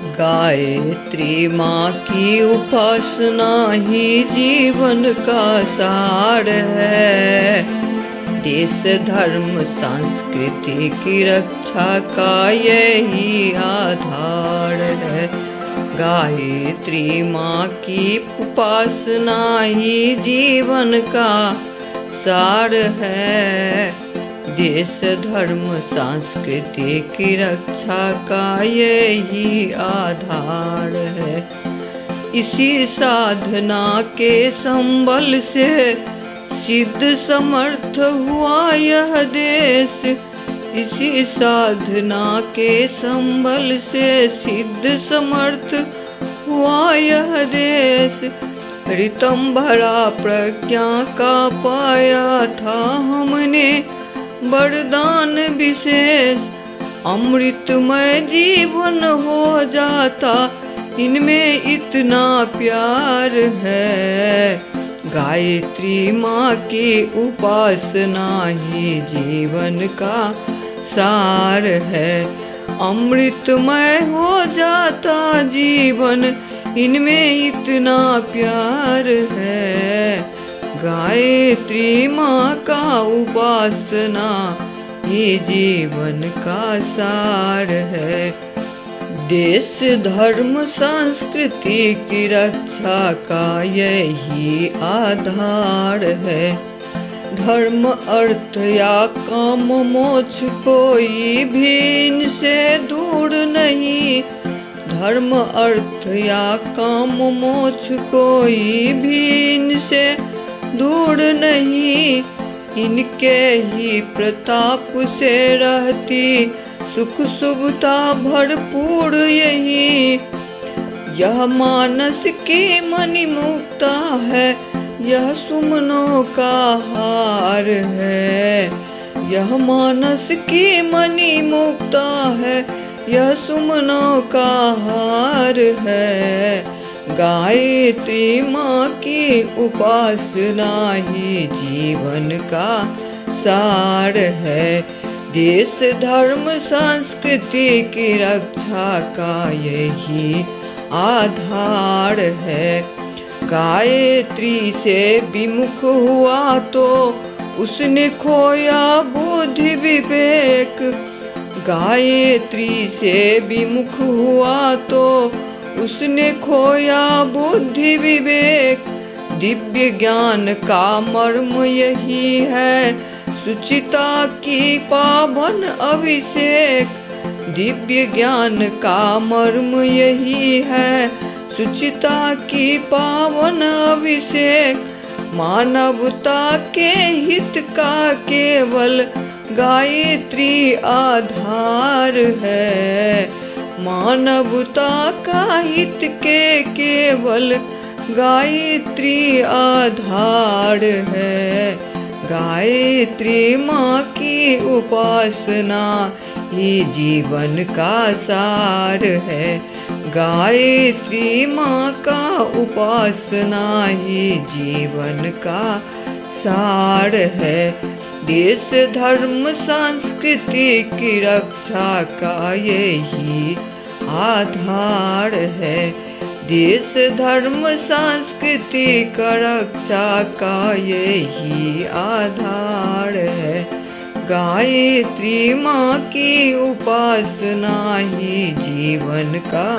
गायत्री माँ की उपासना ही जीवन का सार है। देश धर्म संस्कृति की रक्षा का यही आधार है। गायत्री माँ की उपासना ही जीवन का सार है। देश धर्म संस्कृति की रक्षा का यही आधार है। इसी साधना के संबल से सिद्ध समर्थ हुआ यह देश। इसी साधना के संबल से सिद्ध समर्थ हुआ यह देश। ऋतंभरा प्रज्ञा का पाया था हमने वरदान विशेष। अमृतमय जीवन हो जाता इनमें इतना प्यार है। गायत्री माँ की उपासना ही जीवन का सार है। अमृतमय हो जाता जीवन इनमें इतना प्यार है। गायत्री माँ का उपासना ये जीवन का सार है। देश धर्म संस्कृति की रक्षा का यही आधार है। धर्म अर्थ या काम मोक्ष कोई भी इनसे दूर नहीं। धर्म अर्थ या काम मोक्ष कोई भी इनसे दूर नहीं। इनके ही प्रताप से रहती सुख सुविधा भरपूर यही। यह मानस की मणि मुक्ता है, यह सुमनों का हार है। यह मानस की मणि मुक्ता है, यह सुमनों का हार है। गायत्री माँ की उपासना ही जीवन का सार है। देश धर्म संस्कृति की रक्षा का यही आधार है। गायत्री से विमुख हुआ तो उसने खोया बुद्धि विवेक। गायत्री से विमुख हुआ तो उसने खोया बुद्धि विवेक। दिव्य ज्ञान का मर्म यही है, सुचिता की पावन अभिषेक। दिव्य ज्ञान का मर्म यही है, सुचिता की पावन अभिषेक। मानवता के हित का केवल गायत्री आधार है। मानवता का हित के केवल गायत्री आधार है। गायत्री माँ की उपासना ही जीवन का सार है। गायत्री माँ का उपासना ही जीवन का सार है। देश धर्म संस्कृति की रक्षा का यही आधार है। देश धर्म संस्कृति का रक्षा का यही आधार है। गायत्री माँ की उपासना ही जीवन का